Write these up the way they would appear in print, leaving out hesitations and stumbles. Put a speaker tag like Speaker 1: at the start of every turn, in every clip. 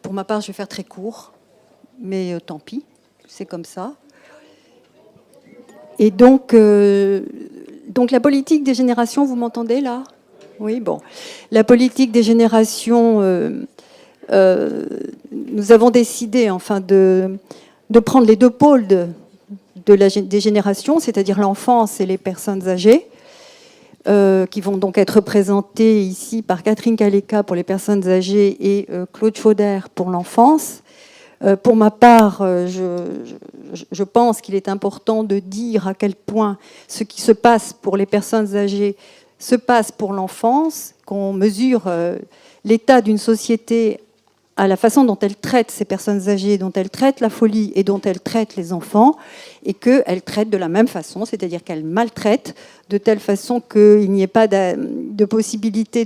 Speaker 1: Pour ma part, je vais faire très court, mais tant pis, c'est comme ça. Et donc la politique des générations, vous m'entendez là? Oui, bon. La politique des générations, nous avons décidé enfin de prendre les deux pôles des générations, c'est-à-dire l'enfance et les personnes âgées, qui vont donc être représentées ici par Catherine Kaleka pour les personnes âgées et Claude Chauder pour l'enfance. Pour ma part, je pense qu'il est important de dire à quel point ce qui se passe pour les personnes âgées se passe pour l'enfance, qu'on mesure l'état d'une société à la façon dont elle traite ces personnes âgées, dont elle traite la folie et dont elle traite les enfants, et qu'elle traite de la même façon, c'est-à-dire qu'elle maltraite de telle façon qu'il n'y ait pas de possibilité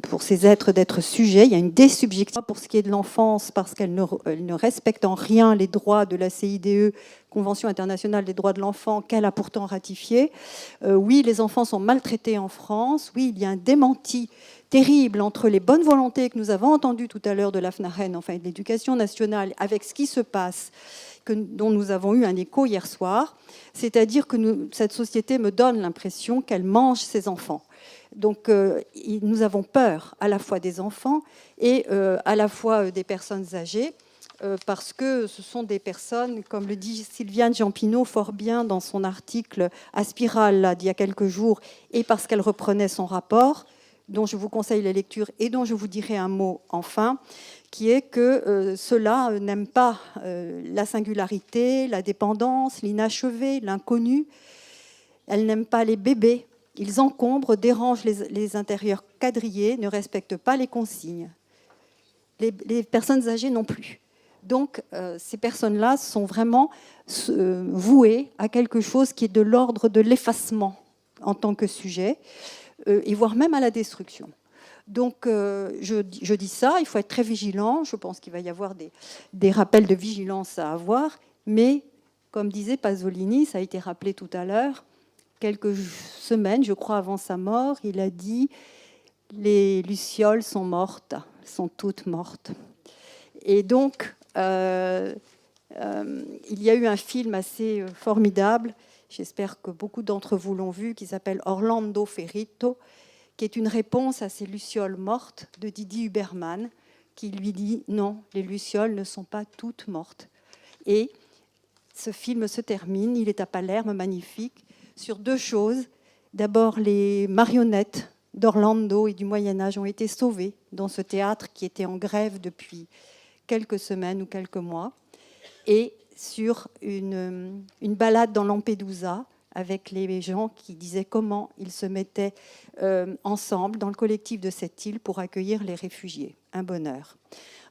Speaker 1: pour ces êtres d'être sujets. Il y a une désubjection pour ce qui est de l'enfance, parce qu'elle ne respecte en rien les droits de la CIDE, Convention internationale des droits de l'enfant, qu'elle a pourtant ratifiée. Oui, les enfants sont maltraités en France. Oui, il y a un démenti terrible entre les bonnes volontés que nous avons entendues tout à l'heure de la FNAREN, enfin de l'éducation nationale, avec ce qui se passe, dont nous avons eu un écho hier soir. C'est-à-dire que cette société me donne l'impression qu'elle mange ses enfants. Donc nous avons peur à la fois des enfants et à la fois des personnes âgées, parce que ce sont des personnes, comme le dit Sylviane Giampino fort bien dans son article à Spirale là, d'il y a quelques jours, et parce qu'elle reprenait son rapport, dont je vous conseille la lecture et dont je vous dirai un mot enfin, qui est que ceux-là n'aiment pas la singularité, la dépendance, l'inachevé, l'inconnu. Elles n'aiment pas les bébés. Ils encombrent, dérangent les intérieurs quadrillés, ne respectent pas les consignes. Les personnes âgées non plus. Donc, ces personnes-là sont vraiment vouées à quelque chose qui est de l'ordre de l'effacement en tant que sujet, et voire même à la destruction. Donc, je dis ça, il faut être très vigilant. Je pense qu'il va y avoir des rappels de vigilance à avoir. Mais, comme disait Pasolini, ça a été rappelé tout à l'heure, quelques semaines, je crois, avant sa mort, il a dit « Les lucioles sont mortes, sont toutes mortes ». Et donc, il y a eu un film assez formidable, j'espère que beaucoup d'entre vous l'ont vu, qui s'appelle Orlando Ferito, qui est une réponse à ces lucioles mortes de Didi Huberman, qui lui dit « Non, les lucioles ne sont pas toutes mortes ». Et ce film se termine, il est à Palerme, magnifique, sur deux choses. D'abord, les marionnettes d'Orlando et du Moyen-Âge ont été sauvées dans ce théâtre qui était en grève depuis quelques semaines ou quelques mois, et sur une balade dans Lampedusa avec les gens qui disaient comment ils se mettaient ensemble dans le collectif de cette île pour accueillir les réfugiés. Un bonheur.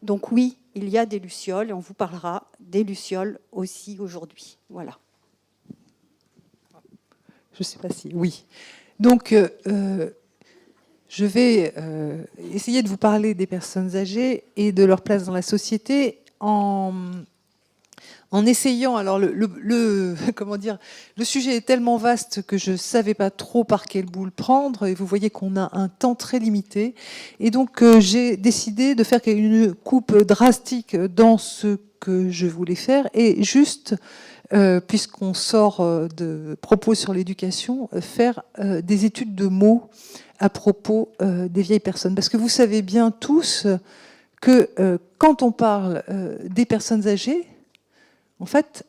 Speaker 1: Donc oui, il y a des lucioles et on vous parlera des lucioles aussi aujourd'hui. Voilà.
Speaker 2: Je ne sais pas si... Oui. Donc, je vais essayer de vous parler des personnes âgées et de leur place dans la société en essayant, alors comment dire, le sujet est tellement vaste que je ne savais pas trop par quel bout le prendre, et vous voyez qu'on a un temps très limité, et donc j'ai décidé de faire une coupe drastique dans ce que je voulais faire, et juste, puisqu'on sort de propos sur l'éducation, faire des études de mots à propos des vieilles personnes, parce que vous savez bien tous que quand on parle des personnes âgées, en fait,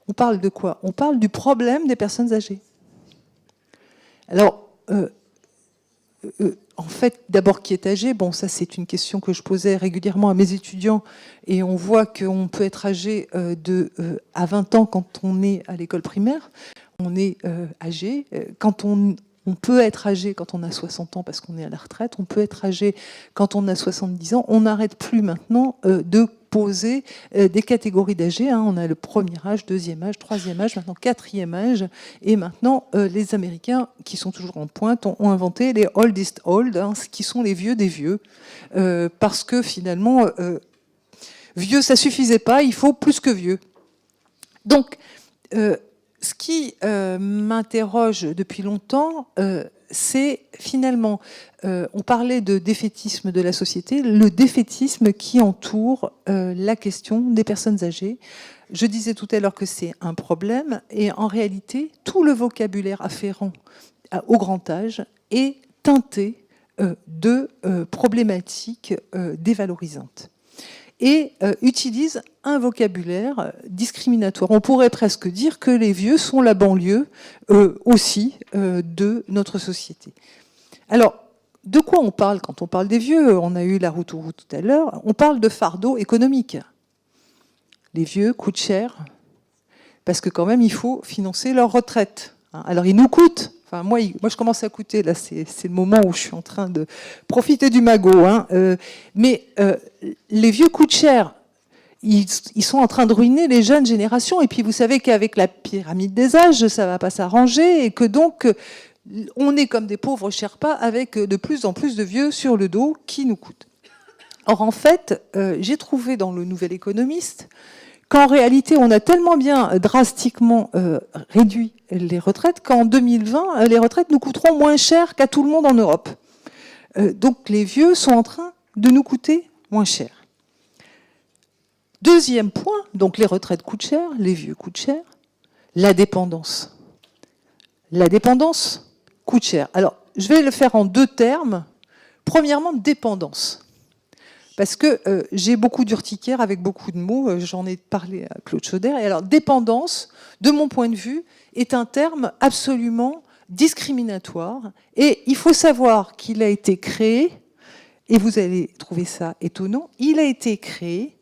Speaker 2: on parle de quoi? On parle du problème des personnes âgées. Alors, en fait, d'abord, qui est âgé? Bon, ça, c'est une question que je posais régulièrement à mes étudiants, et on voit qu'on peut être âgé à 20 ans quand on est à l'école primaire. On est âgé. Quand on peut être âgé quand on a 60 ans parce qu'on est à la retraite. On peut être âgé quand on a 70 ans. On n'arrête plus maintenant de poser des catégories d'âgés. On a le premier âge, deuxième âge, troisième âge, maintenant quatrième âge. Et maintenant, les Américains, qui sont toujours en pointe, ont inventé les oldest old, qui sont les vieux des vieux. Parce que finalement, vieux, ça suffisait pas, il faut plus que vieux. Donc, ce qui m'interroge depuis longtemps, c'est finalement, on parlait de défaitisme de la société, le défaitisme qui entoure la question des personnes âgées. Je disais tout à l'heure que c'est un problème, et en réalité, tout le vocabulaire afférent au grand âge est teinté de problématiques dévalorisantes et utilise un vocabulaire discriminatoire. On pourrait presque dire que les vieux sont la banlieue aussi de notre société. Alors, de quoi on parle quand on parle des vieux? On a eu la route tout à l'heure. On parle de fardeau économique. Les vieux coûtent cher parce que quand même, il faut financer leur retraite. Alors, ils nous coûtent. Enfin, moi, je commence à coûter. Là, c'est le moment où je suis en train de profiter du magot. Mais les vieux coûtent cher. Ils sont en train de ruiner les jeunes générations. Et puis, vous savez qu'avec la pyramide des âges, ça ne va pas s'arranger. Et que donc, on est comme des pauvres Sherpas avec de plus en plus de vieux sur le dos qui nous coûtent. Or, en fait, j'ai trouvé dans le Nouvel Économiste qu'en réalité, on a tellement bien drastiquement réduit les retraites qu'en 2020, les retraites nous coûteront moins cher qu'à tout le monde en Europe. Donc les vieux sont en train de nous coûter moins cher. Deuxième point, donc les retraites coûtent cher, les vieux coûtent cher, la dépendance. La dépendance coûte cher. Alors, je vais le faire en deux termes. Premièrement, dépendance. Parce que j'ai beaucoup d'urticaire avec beaucoup de mots, j'en ai parlé à Claude Chauder. Et alors, dépendance, de mon point de vue, est un terme absolument discriminatoire. Et il faut savoir qu'il a été créé, et vous allez trouver ça étonnant, il a été créé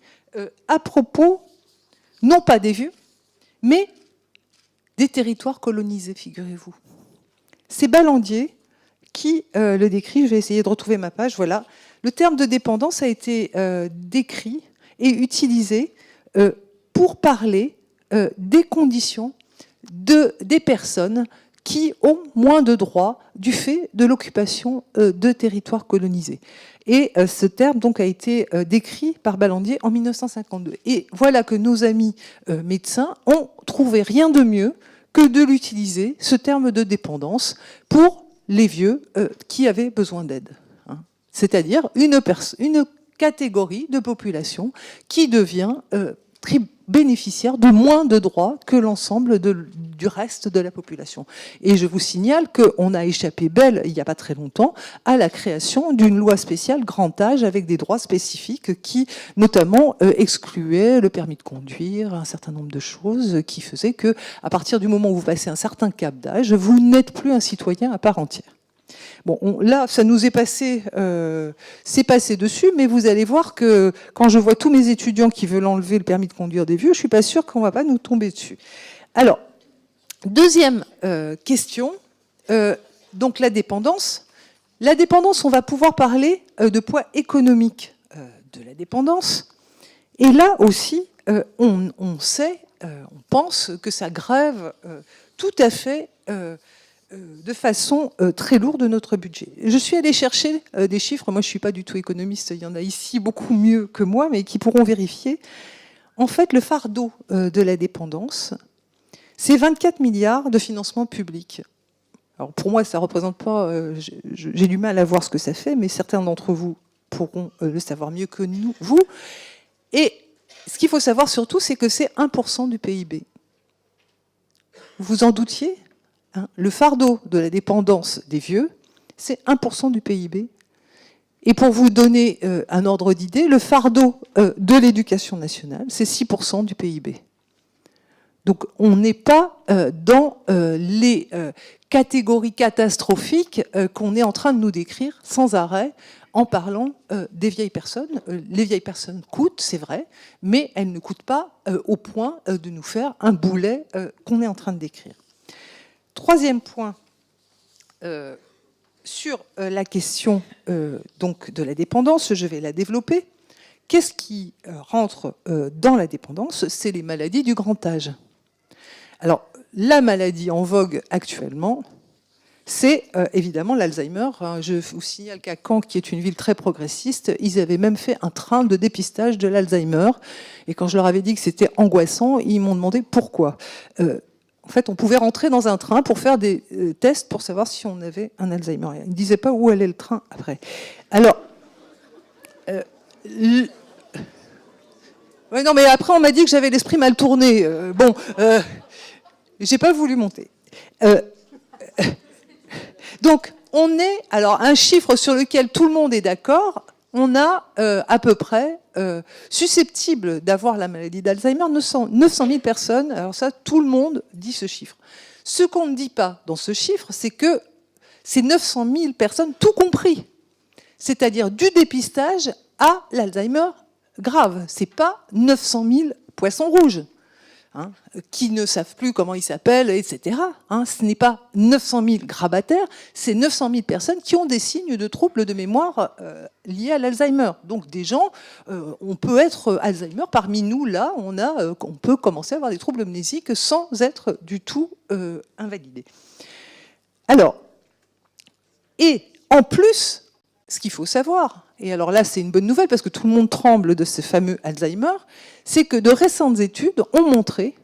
Speaker 2: à propos, non pas des vieux, mais des territoires colonisés, figurez-vous. C'est Ballandier qui le décrit, je vais essayer de retrouver ma page, voilà. Le terme de dépendance a été décrit et utilisé pour parler des conditions des personnes qui ont moins de droits du fait de l'occupation de territoires colonisés. Et ce terme donc a été décrit par Ballandier en 1952. Et voilà que nos amis médecins ont trouvé rien de mieux que de l'utiliser, ce terme de dépendance, pour les vieux qui avaient besoin d'aide. C'est-à-dire une catégorie de population qui devient bénéficiaire de moins de droits que l'ensemble du reste de la population. Et je vous signale qu'on a échappé belle, il n'y a pas très longtemps, à la création d'une loi spéciale grand âge avec des droits spécifiques qui, notamment, excluaient le permis de conduire, un certain nombre de choses qui faisaient que, à partir du moment où vous passez un certain cap d'âge, vous n'êtes plus un citoyen à part entière. Bon, là, ça nous est passé dessus, mais vous allez voir que quand je vois tous mes étudiants qui veulent enlever le permis de conduire des vieux, je ne suis pas sûre qu'on ne va pas nous tomber dessus. Alors, deuxième question, donc la dépendance. La dépendance, on va pouvoir parler de poids économique de la dépendance. Et là aussi, on sait, on pense que ça grève tout à fait de façon très lourde notre budget. Je suis allée chercher des chiffres, moi je ne suis pas du tout économiste, il y en a ici beaucoup mieux que moi, mais qui pourront vérifier. En fait, le fardeau de la dépendance, c'est 24 milliards de financement public. Alors pour moi, ça ne représente pas, j'ai du mal à voir ce que ça fait, mais certains d'entre vous pourront le savoir mieux que nous, vous. Et ce qu'il faut savoir surtout, c'est que c'est 1% du PIB. Vous vous en doutiez ? Le fardeau de la dépendance des vieux, c'est 1% du PIB. Et pour vous donner un ordre d'idée, le fardeau de l'éducation nationale, c'est 6% du PIB. Donc on n'est pas dans les catégories catastrophiques qu'on est en train de nous décrire sans arrêt en parlant des vieilles personnes. Les vieilles personnes coûtent, c'est vrai, mais elles ne coûtent pas au point de nous faire un boulet qu'on est en train de décrire. Troisième point, sur la question donc de la dépendance, je vais la développer. Qu'est-ce qui rentre dans la dépendance? C'est les maladies du grand âge. Alors, la maladie en vogue actuellement, c'est évidemment l'Alzheimer. Je vous signale qu'à Caen, qui est une ville très progressiste, ils avaient même fait un train de dépistage de l'Alzheimer. Et quand je leur avais dit que c'était angoissant, ils m'ont demandé pourquoi. En fait, on pouvait rentrer dans un train pour faire des tests pour savoir si on avait un Alzheimer. Il ne disait pas où allait le train après. Alors, ouais, non, mais après, on m'a dit que j'avais l'esprit mal tourné. J'ai pas voulu monter. Donc, on est, alors, un chiffre sur lequel tout le monde est d'accord, on a à peu près susceptible d'avoir la maladie d'Alzheimer 900 000 personnes. Alors ça, tout le monde dit ce chiffre. Ce qu'on ne dit pas dans ce chiffre, c'est que c'est 900 000 personnes, tout compris. C'est-à-dire du dépistage à l'Alzheimer grave. C'est pas 900 000 poissons rouges. Qui ne savent plus comment ils s'appellent, etc. Ce n'est pas 900 000 grabataires, c'est 900 000 personnes qui ont des signes de troubles de mémoire liés à l'Alzheimer. Donc des gens, on peut être Alzheimer, parmi nous, là, on peut commencer à avoir des troubles mnésiques sans être du tout invalidé. Alors, et en plus, ce qu'il faut savoir, et alors là c'est une bonne nouvelle parce que tout le monde tremble de ce fameux Alzheimer, c'est que de récentes études ont montré,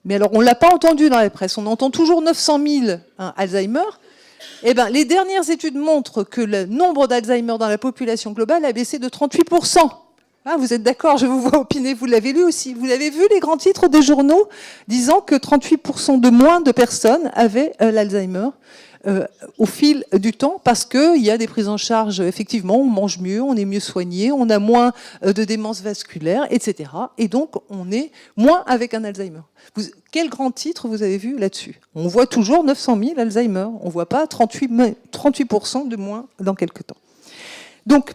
Speaker 2: mais alors on ne l'a pas entendu dans la presse, on entend toujours 900 000 Alzheimer, eh ben, les dernières études montrent que le nombre d'Alzheimer dans la population globale a baissé de 38%. Vous êtes d'accord, je vous vois opiner, vous l'avez lu aussi. Vous avez vu les grands titres des journaux disant que 38% de moins de personnes avaient l'Alzheimer au fil du temps, parce qu'il y a des prises en charge, effectivement, on mange mieux, on est mieux soigné, on a moins de démence vasculaire, etc. Et donc, on est moins avec un Alzheimer. Quel grand titre vous avez vu là-dessus? On voit toujours 900 000 Alzheimer, on ne voit pas 38% de moins dans quelques temps. Donc,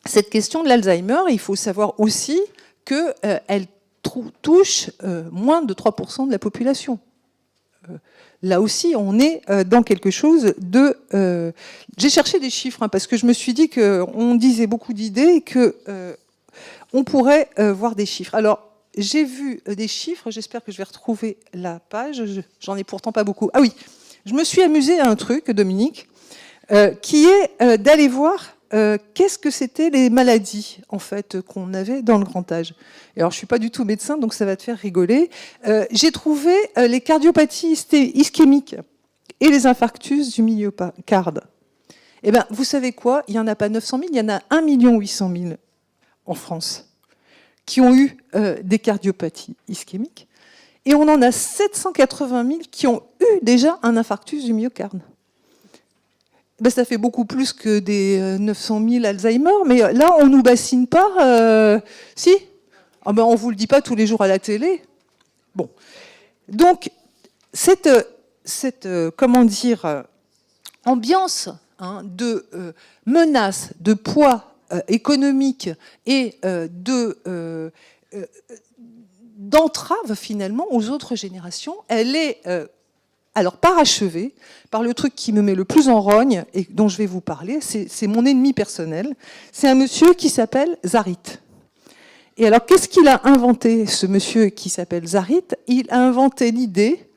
Speaker 2: cette question de l'Alzheimer, il faut savoir aussi qu'elle touche moins de 3% de la population. Là aussi, on est dans quelque chose de... J'ai cherché des chiffres, parce que je me suis dit qu'on disait beaucoup d'idées et qu'on pourrait voir des chiffres. Alors, j'ai vu des chiffres, j'espère que je vais retrouver la page, j'en ai pourtant pas beaucoup. Ah oui, je me suis amusée à un truc, Dominique, qui est d'aller voir qu'est-ce que c'était les maladies en fait qu'on avait dans le grand âge. Et alors je suis pas du tout médecin, donc ça va te faire rigoler. J'ai trouvé les cardiopathies ischémiques et les infarctus du myocarde. Eh ben, vous savez quoi? Il y en a pas 900 000, il y en a 1 800 000 en France qui ont eu des cardiopathies ischémiques, et on en a 780 000 qui ont eu déjà un infarctus du myocarde. Ben, ça fait beaucoup plus que des 900 000 Alzheimer, mais là, on ne nous bassine pas. Si, on ne vous le dit pas tous les jours à la télé. Bon. Donc, cette comment dire, ambiance de menace, de poids économique et d'entrave, finalement, aux autres générations, elle est... alors, parachevée par le truc qui me met le plus en rogne et dont je vais vous parler, c'est mon ennemi personnel. C'est un monsieur qui s'appelle Zarit. Et alors, qu'est-ce qu'il a inventé, ce monsieur qui s'appelle Zarit? Il a inventé l'idée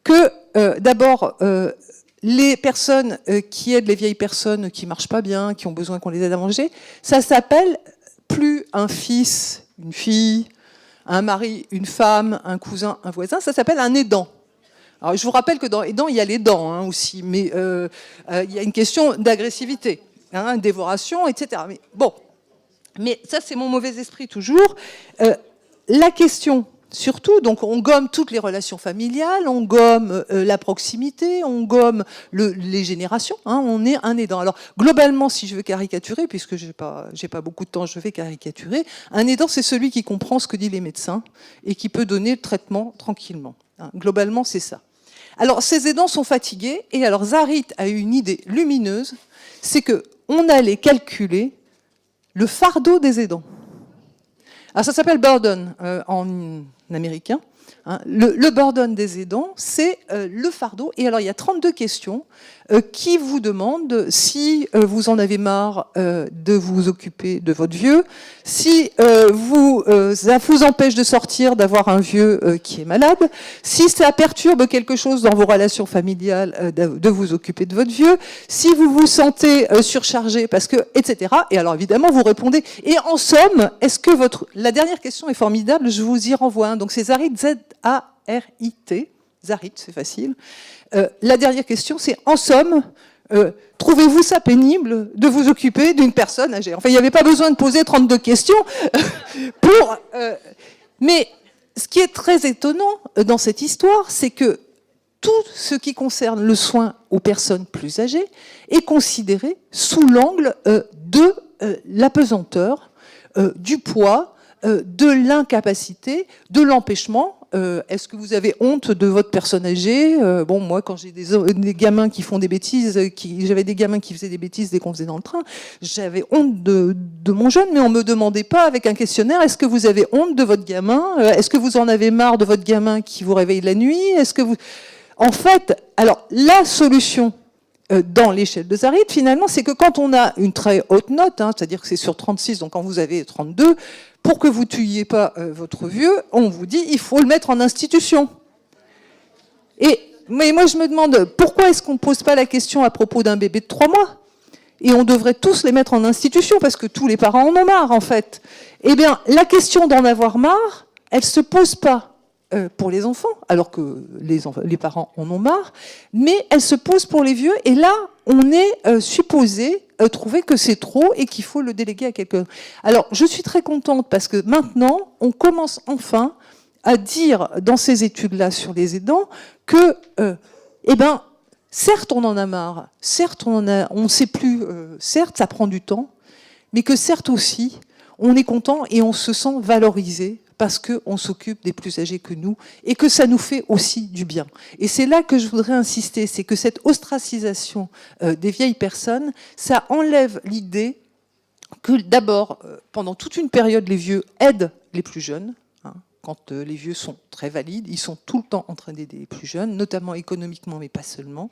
Speaker 2: que, d'abord, les personnes qui aident les vieilles personnes qui ne marchent pas bien, qui ont besoin qu'on les aide à manger, ça s'appelle plus un fils, une fille, un mari, une femme, un cousin, un voisin, ça s'appelle un aidant. Alors, je vous rappelle que dans aidant, il y a les dents aussi, mais il y a une question d'agressivité, dévoration, etc. Mais bon, mais ça, c'est mon mauvais esprit toujours. La question, surtout, donc on gomme toutes les relations familiales, on gomme la proximité, on gomme les générations, on est un aidant. Alors, globalement, si je veux caricaturer, puisque j'ai pas beaucoup de temps, je vais caricaturer, un aidant, c'est celui qui comprend ce que disent les médecins et qui peut donner le traitement tranquillement. Globalement, c'est ça. Alors, ces aidants sont fatigués, et alors Zarit a eu une idée lumineuse, c'est qu'on allait calculer le fardeau des aidants. Alors, ça s'appelle burden en américain. Le burden des aidants, c'est le fardeau. Et alors, il y a 32 questions qui vous demandent si vous en avez marre de vous occuper de votre vieux, si ça vous empêche de sortir, d'avoir un vieux qui est malade, si ça perturbe quelque chose dans vos relations familiales, de vous occuper de votre vieux, si vous vous sentez surchargé, parce que, etc. Et alors, évidemment, vous répondez. Et en somme, est-ce que la dernière question est formidable, je vous y renvoie. Donc, c'est Zarit, Z-A-R-I-T, Zarit, c'est facile. La dernière question, c'est en somme, trouvez-vous ça pénible de vous occuper d'une personne âgée? Enfin, il n'y avait pas besoin de poser 32 questions pour... mais ce qui est très étonnant dans cette histoire, c'est que tout ce qui concerne le soin aux personnes plus âgées est considéré sous l'angle de l'apesanteur, du poids, de l'incapacité, de l'empêchement. Est-ce que vous avez honte de votre personne âgée? Bon, moi, quand j'ai des gamins qui font des bêtises, j'avais des gamins qui faisaient des bêtises dès qu'on faisait dans le train, j'avais honte de mon jeune, mais on me demandait pas avec un questionnaire, est-ce que vous avez honte de votre gamin? Est-ce que vous en avez marre de votre gamin qui vous réveille la nuit? Est-ce que vous... En fait, alors, la solution dans l'échelle de Zarit, finalement, c'est que quand on a une très haute note, c'est-à-dire que c'est sur 36, donc quand vous avez 32, pour que vous tuiez pas votre vieux, on vous dit il faut le mettre en institution. Mais moi, je me demande, pourquoi est-ce qu'on ne pose pas la question à propos d'un bébé de 3 mois? Et on devrait tous les mettre en institution, parce que tous les parents en ont marre, en fait. Eh bien, la question d'en avoir marre, elle ne se pose pas pour les enfants, alors que les parents en ont marre, mais elle se pose pour les vieux, et là, on est supposé trouver que c'est trop et qu'il faut le déléguer à quelqu'un. Alors, je suis très contente, parce que maintenant, on commence enfin à dire, dans ces études-là sur les aidants, que, certes, on en a marre, certes, on ne sait plus, certes, ça prend du temps, mais que certes aussi, on est content et on se sent valorisé, parce qu'on s'occupe des plus âgés que nous, et que ça nous fait aussi du bien. Et c'est là que je voudrais insister, c'est que cette ostracisation des vieilles personnes, ça enlève l'idée que d'abord, pendant toute une période, les vieux aident les plus jeunes. Quand les vieux sont très valides, ils sont tout le temps en train d'aider les plus jeunes, notamment économiquement, mais pas seulement.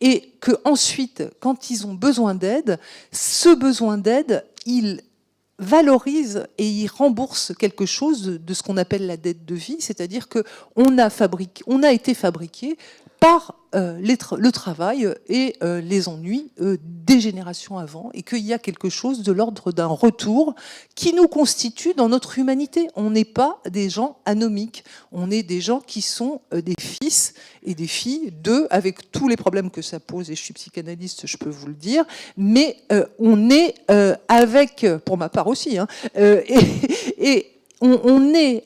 Speaker 2: Et qu'ensuite, quand ils ont besoin d'aide, ce besoin d'aide, ils valorise et il rembourse quelque chose de ce qu'on appelle la dette de vie, c'est-à-dire qu'on a été fabriqué par le travail et les ennuis des générations avant, et qu'il y a quelque chose de l'ordre d'un retour qui nous constitue dans notre humanité. On n'est pas des gens anomiques, on est des gens qui sont des fils et des filles d'eux, avec tous les problèmes que ça pose, et je suis psychanalyste, je peux vous le dire, mais on est avec, pour ma part aussi, et on est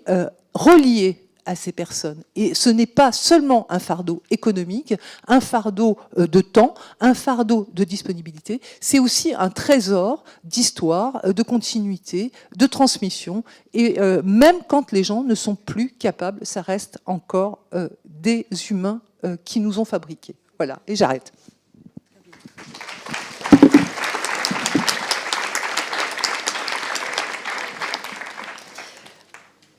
Speaker 2: relié à ces personnes. Et ce n'est pas seulement un fardeau économique, un fardeau de temps, un fardeau de disponibilité, c'est aussi un trésor d'histoire, de continuité, de transmission. Et même quand les gens ne sont plus capables, ça reste encore des humains qui nous ont fabriqués. Voilà, et j'arrête.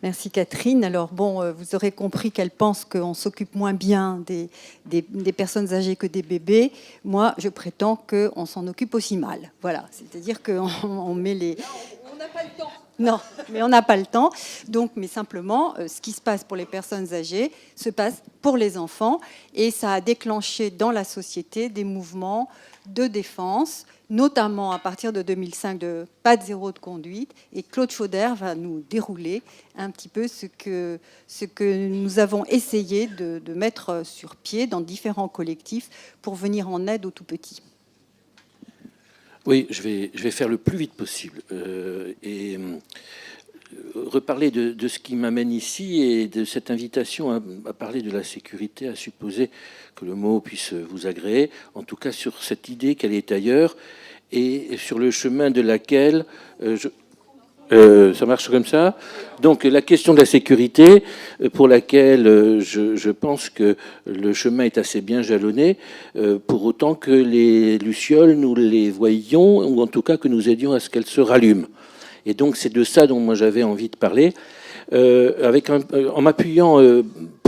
Speaker 1: Merci Catherine. Alors bon, vous aurez compris qu'elle pense qu'on s'occupe moins bien des personnes âgées que des bébés. Moi, je prétends qu'on s'en occupe aussi mal. Voilà, c'est-à-dire qu'on met les...
Speaker 2: On n'a pas le temps.
Speaker 1: Non, mais on n'a pas le temps. Donc, mais simplement, ce qui se passe pour les personnes âgées se passe pour les enfants, et ça a déclenché dans la société des mouvements de défense, notamment à partir de 2005 de Pas de zéro de conduite. Et Claude Chauder va nous dérouler un petit peu ce que nous avons essayé de mettre sur pied dans différents collectifs pour venir en aide aux tout-petits.
Speaker 3: Oui, je vais faire le plus vite possible et reparler de ce qui m'amène ici et de cette invitation à parler de la sécurité, à supposer que le mot puisse vous agréer, en tout cas sur cette idée qu'elle est ailleurs et sur le chemin de laquelle... ça marche comme ça. Donc la question de la sécurité, pour laquelle je pense que le chemin est assez bien jalonné, pour autant que les lucioles, nous les voyions, ou en tout cas que nous aidions à ce qu'elles se rallument. Et donc c'est de ça dont moi j'avais envie de parler, en m'appuyant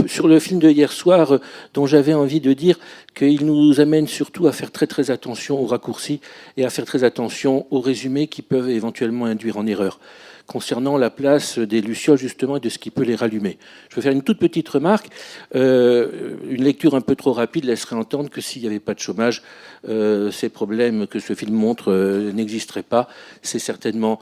Speaker 3: sur le film de hier soir, dont j'avais envie de dire qu'il nous amène surtout à faire très très attention aux raccourcis et à faire très attention aux résumés qui peuvent éventuellement induire en erreur concernant la place des lucioles justement et de ce qui peut les rallumer. Je vais faire une toute petite remarque. Une lecture un peu trop rapide laisserait entendre que s'il n'y avait pas de chômage, ces problèmes que ce film montre n'existeraient pas. C'est certainement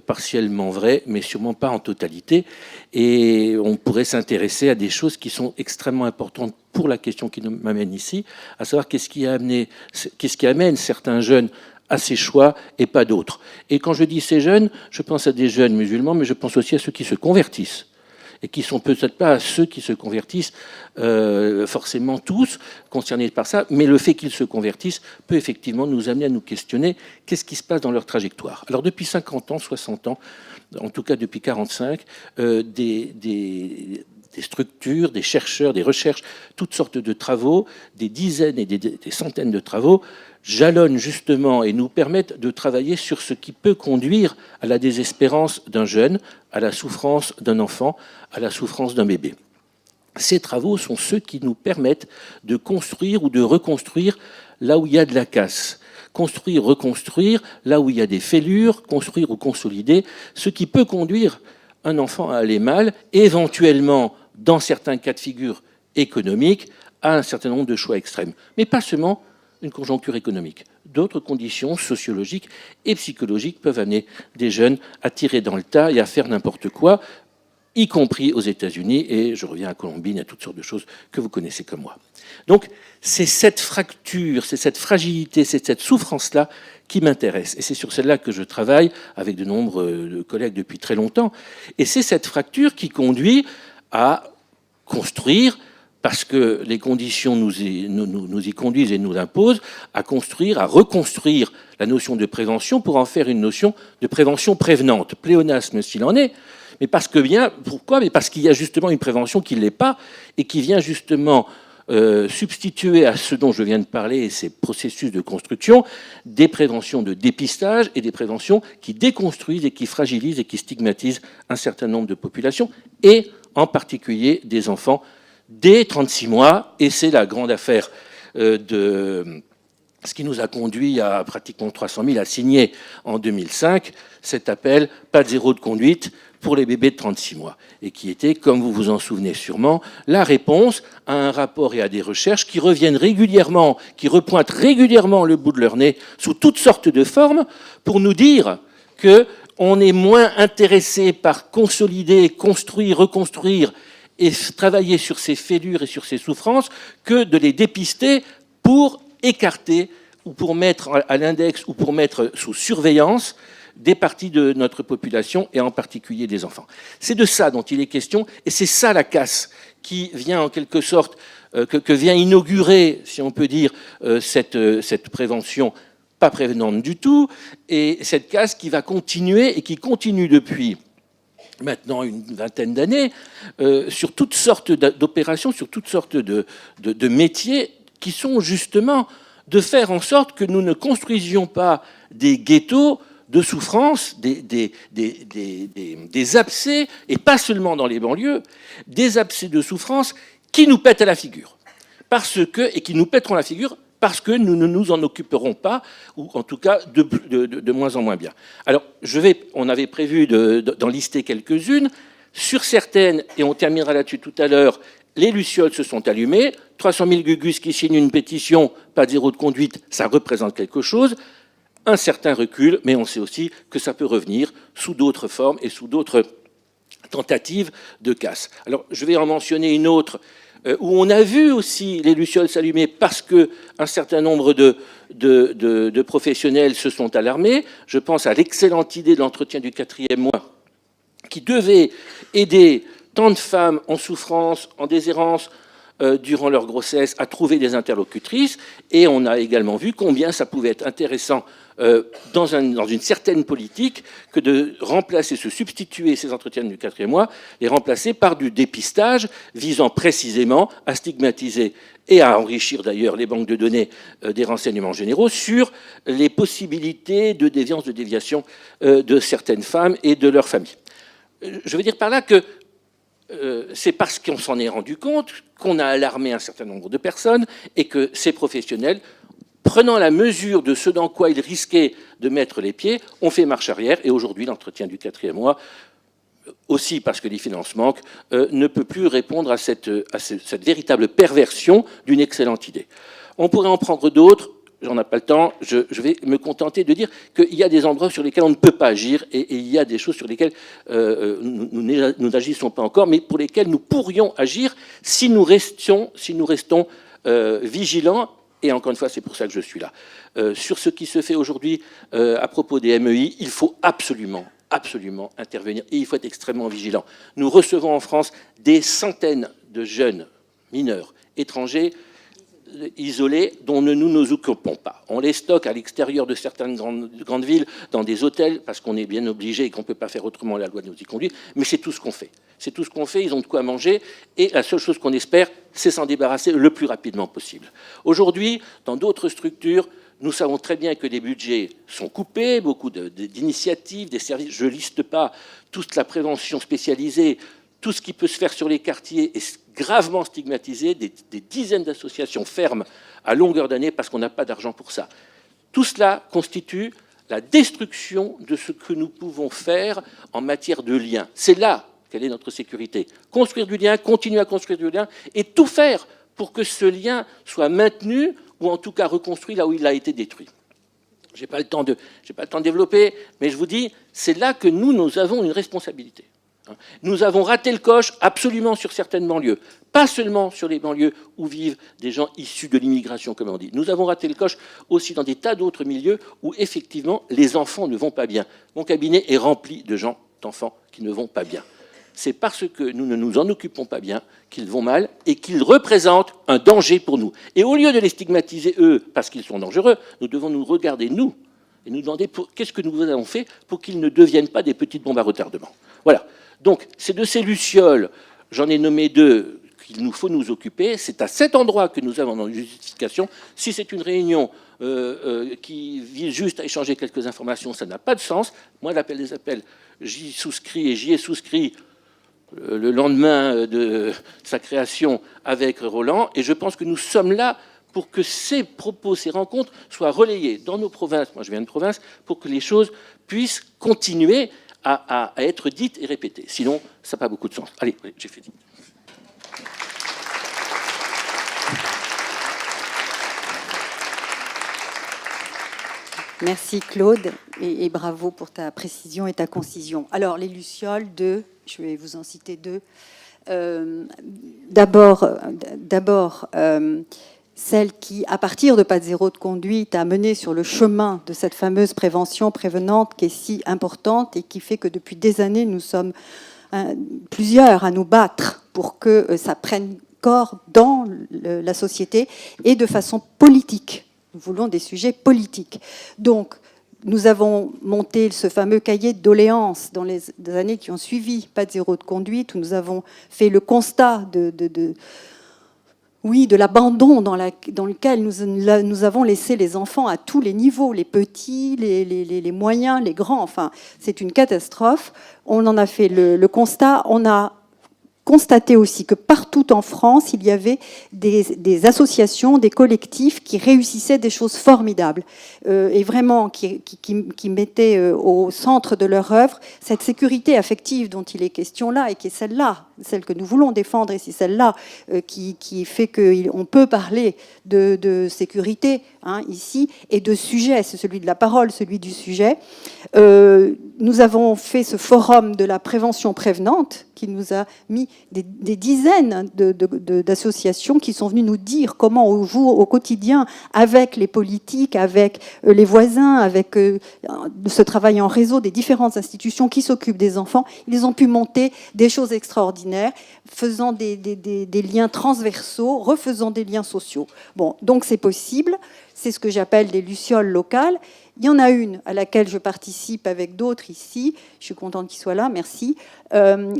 Speaker 3: partiellement vrai, mais sûrement pas en totalité. Et on pourrait s'intéresser à des choses qui qui sont extrêmement importantes pour la question qui m'amène ici, à savoir qu'est-ce qui amène certains jeunes à ces choix et pas d'autres. Et quand je dis ces jeunes, je pense à des jeunes musulmans, mais je pense aussi à ceux qui se convertissent et qui sont peut-être pas à ceux qui se convertissent forcément tous concernés par ça, mais le fait qu'ils se convertissent peut effectivement nous amener à nous questionner qu'est-ce qui se passe dans leur trajectoire. Alors depuis 50 ans, 60 ans, en tout cas depuis 45, des structures, des chercheurs, des recherches, toutes sortes de travaux, des dizaines et des centaines de travaux, jalonnent justement et nous permettent de travailler sur ce qui peut conduire à la désespérance d'un jeune, à la souffrance d'un enfant, à la souffrance d'un bébé. Ces travaux sont ceux qui nous permettent de construire ou de reconstruire là où il y a de la casse. Construire, reconstruire, là où il y a des fêlures, construire ou consolider, ce qui peut conduire un enfant à aller mal, éventuellement, dans certains cas de figure économiques, à un certain nombre de choix extrêmes. Mais pas seulement une conjoncture économique. D'autres conditions sociologiques et psychologiques peuvent amener des jeunes à tirer dans le tas et à faire n'importe quoi, y compris aux États-Unis, et je reviens à Colombine, à toutes sortes de choses que vous connaissez comme moi. Donc, c'est cette fracture, c'est cette fragilité, c'est cette souffrance-là qui m'intéresse. Et c'est sur celle-là que je travaille avec de nombreux collègues depuis très longtemps. Et c'est cette fracture qui conduit à construire, parce que les conditions nous y conduisent et nous imposent, à construire, à reconstruire la notion de prévention pour en faire une notion de prévention prévenante, pléonasme s'il en est. Mais parce que bien, pourquoi ? Mais parce qu'il y a justement une prévention qui ne l'est pas et qui vient justement substituer à ce dont je viens de parler et ces processus de construction, des préventions de dépistage et des préventions qui déconstruisent et qui fragilisent et qui stigmatisent un certain nombre de populations, et en particulier des enfants dès 36 mois, et c'est la grande affaire de ce qui nous a conduit à pratiquement 300 000 à signer en 2005 cet appel « Pas de zéro de conduite » pour les bébés de 36 mois, et qui était, comme vous vous en souvenez sûrement, la réponse à un rapport et à des recherches qui reviennent régulièrement, qui repointent régulièrement le bout de leur nez sous toutes sortes de formes pour nous dire qu'on est moins intéressé par consolider, construire, reconstruire et travailler sur ces fêlures et sur ces souffrances que de les dépister pour écarter ou pour mettre à l'index ou pour mettre sous surveillance des parties de notre population, et en particulier des enfants. C'est de ça dont il est question, et c'est ça la casse qui vient en quelque sorte, que vient inaugurer, si on peut dire, cette prévention pas prévenante du tout, et cette casse qui va continuer, et qui continue depuis maintenant une vingtaine d'années, sur toutes sortes d'opérations, sur toutes sortes de métiers, qui sont justement de faire en sorte que nous ne construisions pas des ghettos de souffrance, des abcès, et pas seulement dans les banlieues, des abcès de souffrance qui nous pètent à la figure. Et qui nous pèteront à la figure parce que nous ne nous en occuperons pas, ou en tout cas de moins en moins bien. Alors, on avait prévu d'en lister quelques-unes. Sur certaines, et on terminera là-dessus tout à l'heure, les lucioles se sont allumées. 300 000 gugus qui signent une pétition, pas de zéro de conduite, ça représente quelque chose. Un certain recul, mais on sait aussi que ça peut revenir sous d'autres formes et sous d'autres tentatives de casse. Alors, je vais en mentionner une autre où on a vu aussi les lucioles s'allumer parce qu'un certain nombre de professionnels se sont alarmés. Je pense à l'excellente idée de l'entretien du 4e mois qui devait aider tant de femmes en souffrance, en déshérence, durant leur grossesse, à trouver des interlocutrices. Et on a également vu combien ça pouvait être intéressant dans une certaine politique que de remplacer, se substituer ces entretiens du 4e mois, les remplacer par du dépistage visant précisément à stigmatiser et à enrichir d'ailleurs les banques de données des renseignements généraux sur les possibilités de déviance, de déviation de certaines femmes et de leurs familles. Je veux dire par là que c'est parce qu'on s'en est rendu compte qu'on a alarmé un certain nombre de personnes et que ces professionnels, prenant la mesure de ce dans quoi ils risquaient de mettre les pieds, ont fait marche arrière. Et aujourd'hui, l'entretien du 4e mois, aussi parce que les finances manquent, ne peut plus répondre à cette véritable perversion d'une excellente idée. On pourrait en prendre d'autres. j'en ai pas le temps, je vais me contenter de dire qu'il y a des endroits sur lesquels on ne peut pas agir et il y a des choses sur lesquelles nous n'agissons pas encore, mais pour lesquelles nous pourrions agir si nous restons vigilants. Et encore une fois, c'est pour ça que je suis là. Sur ce qui se fait aujourd'hui à propos des MEI, il faut absolument intervenir et il faut être extrêmement vigilant. Nous recevons en France des centaines de jeunes mineurs étrangers isolés dont nous ne nous occupons pas. On les stocke à l'extérieur de certaines grandes villes, dans des hôtels, parce qu'on est bien obligé et qu'on ne peut pas faire autrement, la loi nous y conduit, mais c'est tout ce qu'on fait. C'est tout ce qu'on fait, ils ont de quoi manger, et la seule chose qu'on espère, c'est s'en débarrasser le plus rapidement possible. Aujourd'hui, dans d'autres structures, nous savons très bien que des budgets sont coupés, beaucoup d'initiatives, des services, je ne liste pas toute la prévention spécialisée, tout ce qui peut se faire sur les quartiers est gravement stigmatisé, des dizaines d'associations ferment à longueur d'année parce qu'on n'a pas d'argent pour ça. Tout cela constitue la destruction de ce que nous pouvons faire en matière de lien. C'est là quelle est notre sécurité. Construire du lien, continuer à construire du lien et tout faire pour que ce lien soit maintenu ou en tout cas reconstruit là où il a été détruit. Je n'ai pas le temps de développer, mais je vous dis, c'est là que nous avons une responsabilité. Nous avons raté le coche absolument sur certaines banlieues, pas seulement sur les banlieues où vivent des gens issus de l'immigration, comme on dit. Nous avons raté le coche aussi dans des tas d'autres milieux où, effectivement, les enfants ne vont pas bien. Mon cabinet est rempli de gens, d'enfants qui ne vont pas bien. C'est parce que nous ne nous en occupons pas bien qu'ils vont mal et qu'ils représentent un danger pour nous. Et au lieu de les stigmatiser, eux, parce qu'ils sont dangereux, nous devons nous regarder, nous, et nous demander qu'est-ce que nous avons fait pour qu'ils ne deviennent pas des petites bombes à retardement. Voilà. Donc, c'est de ces lucioles, j'en ai nommé 2, qu'il nous faut nous occuper. C'est à cet endroit que nous avons dans une justification. Si c'est une réunion qui vise juste à échanger quelques informations, ça n'a pas de sens. Moi, l'appel des appels, j'y souscris et j'y ai souscrit le lendemain de sa création avec Roland. Et je pense que nous sommes là pour que ces propos, ces rencontres soient relayées dans nos provinces. Moi, je viens de province, pour que les choses puissent continuer à être dites et répétées. Sinon, ça n'a pas beaucoup de sens. Allez, j'ai fait dit.
Speaker 1: Merci Claude et bravo pour ta précision et ta concision. Alors, les lucioles, je vais vous en citer 2. D'abord, celle qui, à partir de Pas de zéro de conduite, a mené sur le chemin de cette fameuse prévention prévenante qui est si importante et qui fait que depuis des années, nous sommes plusieurs à nous battre pour que ça prenne corps dans la société et de façon politique. Nous voulons des sujets politiques. Donc, nous avons monté ce fameux cahier de doléances dans les années qui ont suivi Pas de zéro de conduite, où nous avons fait le constat de l'abandon dans lequel nous avons laissé les enfants à tous les niveaux, les petits, les moyens, les grands. Enfin, c'est une catastrophe. On en a fait le constat. On a constaté aussi que partout en France, il y avait des associations, des collectifs qui réussissaient des choses formidables et vraiment qui mettaient au centre de leur œuvre cette sécurité affective dont il est question là et qui est celle-là, celle que nous voulons défendre, et c'est celle-là qui fait qu'on peut parler de sécurité ici et de sujet, c'est celui de la parole, celui du sujet. Nous avons fait ce forum de la prévention prévenante qui nous a mis des dizaines d'associations qui sont venues nous dire comment on joue au quotidien avec les politiques, avec les voisins, avec ce travail en réseau des différentes institutions qui s'occupent des enfants. Ils ont pu monter des choses extraordinaires, faisant des liens transversaux, refaisant des liens sociaux. Bon, donc c'est possible. C'est ce que j'appelle des lucioles locales. Il y en a une à laquelle je participe avec d'autres ici. Je suis contente qu'ils soient là, merci.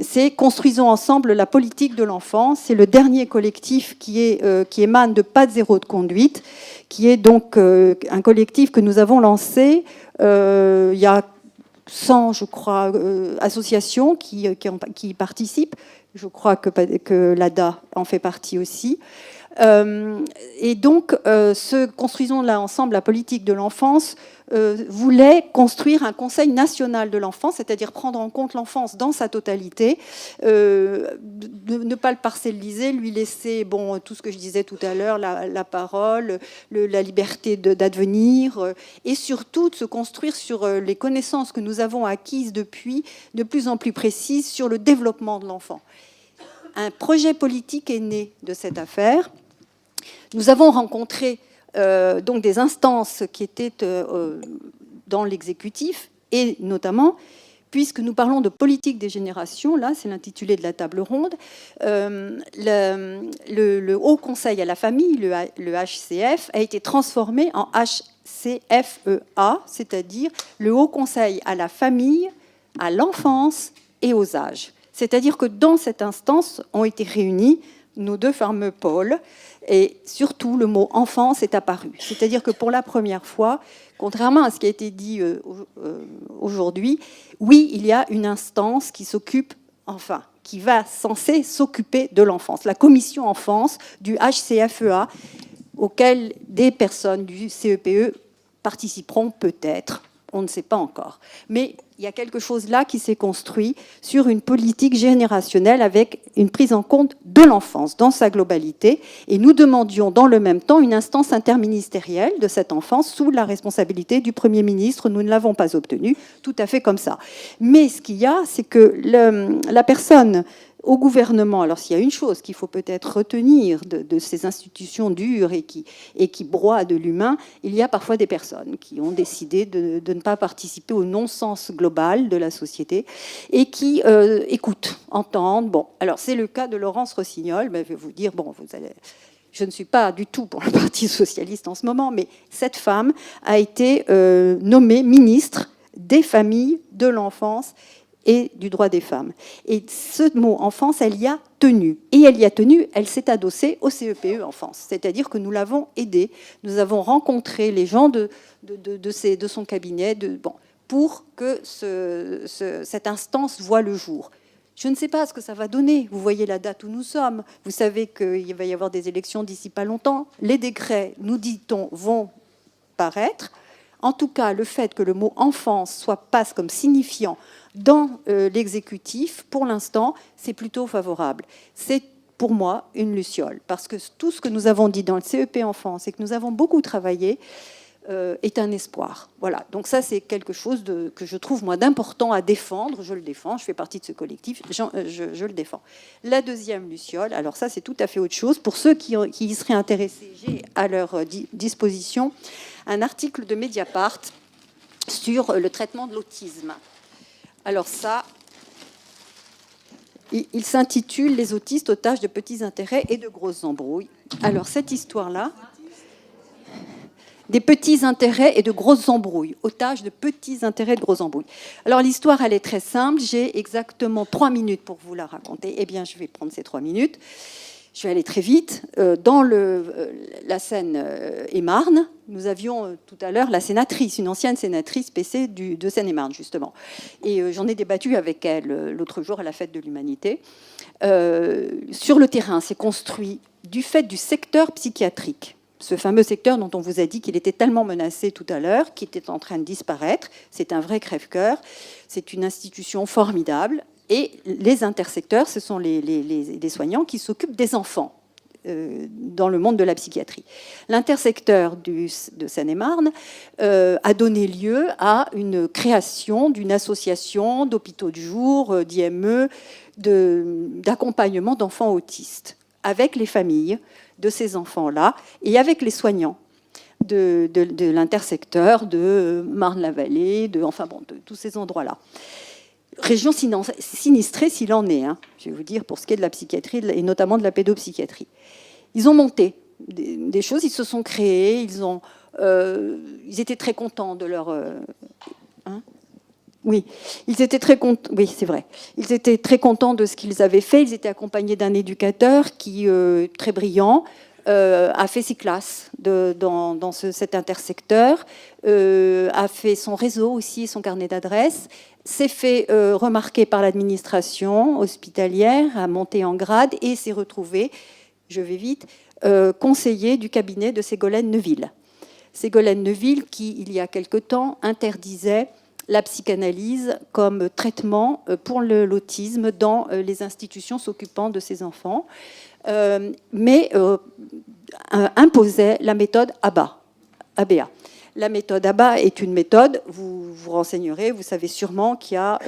Speaker 1: C'est Construisons ensemble la politique de l'enfant. C'est le dernier collectif qui émane de Pas de zéro de conduite, qui est donc un collectif que nous avons lancé il y a 100, je crois, associations qui y participent. Je crois que l'ADA en fait partie aussi. Et donc, construisons là ensemble la politique de l'enfance voulait construire un Conseil national de l'enfance, c'est-à-dire prendre en compte l'enfance dans sa totalité, ne pas le parcelliser, lui laisser tout ce que je disais tout à l'heure, la parole, la liberté d'advenir, et surtout de se construire sur les connaissances que nous avons acquises depuis, de plus en plus précises, sur le développement de l'enfant. Un projet politique est né de cette affaire. Nous avons rencontré donc des instances qui étaient dans l'exécutif, et notamment, puisque nous parlons de politique des générations, là c'est l'intitulé de la table ronde, le Haut Conseil à la famille, le HCF, a été transformé en HCFEA, c'est-à-dire le Haut Conseil à la famille, à l'enfance et aux âges. C'est-à-dire que dans cette instance ont été réunis nos deux fameux pôles, et surtout le mot enfance est apparu. C'est-à-dire que pour la première fois, contrairement à ce qui a été dit aujourd'hui, oui, il y a une instance qui s'occupe, qui va censée s'occuper de l'enfance. La commission enfance du HCFEA, auquel des personnes du CEPE participeront peut-être. On ne sait pas encore. Mais il y a quelque chose là qui s'est construit sur une politique générationnelle avec une prise en compte de l'enfance dans sa globalité. Et nous demandions dans le même temps une instance interministérielle de cette enfance sous la responsabilité du Premier ministre. Nous ne l'avons pas obtenue tout à fait comme ça. Mais ce qu'il y a, c'est que la personne au gouvernement, alors s'il y a une chose qu'il faut peut-être retenir de ces institutions dures et qui broient de l'humain, il y a parfois des personnes qui ont décidé de ne pas participer au non-sens global de la société et qui écoutent, entendent. Bon, alors c'est le cas de Laurence Rossignol, mais je vais vous dire, je ne suis pas du tout pour le Parti socialiste en ce moment, mais cette femme a été nommée ministre des familles, de l'enfance et du droit des femmes. Et ce mot enfance, elle y a tenu. Et elle y a tenu, elle s'est adossée au CEPE enfance. C'est-à-dire que nous l'avons aidée. Nous avons rencontré les gens de son cabinet pour que cette instance voie le jour. Je ne sais pas ce que ça va donner. Vous voyez la date où nous sommes. Vous savez qu'il va y avoir des élections d'ici pas longtemps. Les décrets, nous dit-on, vont paraître. En tout cas, le fait que le mot enfance passe comme signifiant dans l'exécutif, pour l'instant, c'est plutôt favorable. C'est pour moi une luciole, parce que tout ce que nous avons dit dans le CEP enfance et que nous avons beaucoup travaillé est un espoir. Voilà. Donc ça, c'est quelque chose que je trouve moi d'important à défendre. Je le défends. Je fais partie de ce collectif. Je le défends. La deuxième luciole, alors ça, c'est tout à fait autre chose. Pour ceux qui y seraient intéressés, j'ai à leur disposition un article de Mediapart sur le traitement de l'autisme. Alors ça, il s'intitule « Les autistes otages de petits intérêts et de grosses embrouilles ». Alors cette histoire-là, des petits intérêts et de grosses embrouilles, otages de petits intérêts et de grosses embrouilles. Alors l'histoire, elle est très simple, j'ai exactement 3 minutes pour vous la raconter. Eh bien, je vais prendre ces 3 minutes. Je vais aller très vite. Dans la Seine-et-Marne, nous avions tout à l'heure la sénatrice, une ancienne sénatrice PC de Seine-et-Marne, justement. Et j'en ai débattu avec elle l'autre jour à la Fête de l'Humanité. Sur le terrain, c'est construit du fait du secteur psychiatrique. Ce fameux secteur dont on vous a dit qu'il était tellement menacé tout à l'heure, qui était en train de disparaître. C'est un vrai crève-cœur. C'est une institution formidable. Et les intersecteurs, ce sont les soignants qui s'occupent des enfants dans le monde de la psychiatrie. L'intersecteur de Seine-et-Marne a donné lieu à une création d'une association d'hôpitaux de jour, d'IME, d'accompagnement d'enfants autistes, avec les familles de ces enfants-là et avec les soignants de l'intersecteur de Marne-la-Vallée, de tous ces endroits-là. Région sinistrée s'il en est, je vais vous dire, pour ce qui est de la psychiatrie et notamment de la pédopsychiatrie. Ils ont monté des choses, ils se sont créés, ils étaient très contents de leur... Oui, ils étaient très contents. Oui, c'est vrai. Ils étaient très contents de ce qu'ils avaient fait. Ils étaient accompagnés d'un éducateur qui, très brillant, a fait ses classes dans cet intersecteur, a fait son réseau aussi, son carnet d'adresses, s'est fait remarquer par l'administration hospitalière, a monté en grade et s'est retrouvé, je vais vite, conseiller du cabinet de Ségolène Neuville. Ségolène Neuville qui, il y a quelque temps, interdisait la psychanalyse comme traitement pour l'autisme dans les institutions s'occupant de ces enfants, mais imposait la méthode ABA. La méthode ABA est une méthode, vous vous renseignerez, vous savez sûrement qu'il y a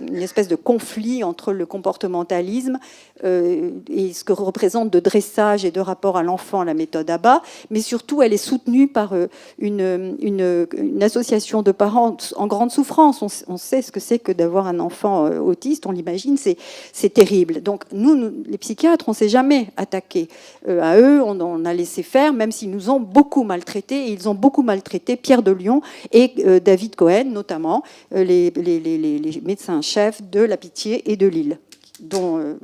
Speaker 1: une espèce de conflit entre le comportementalisme et ce que représente de dressage et de rapport à l'enfant, la méthode ABA, mais surtout elle est soutenue par une association de parents en grande souffrance. On sait ce que c'est que d'avoir un enfant autiste, on l'imagine, c'est terrible. Donc nous, les psychiatres, on ne s'est jamais attaqué à eux, on a laissé faire, même s'ils nous ont beaucoup maltraités, et ils ont beaucoup maltraité Pierre de Lion et David Cohen, notamment, les médecins-chefs de la Pitié et de Lille, dont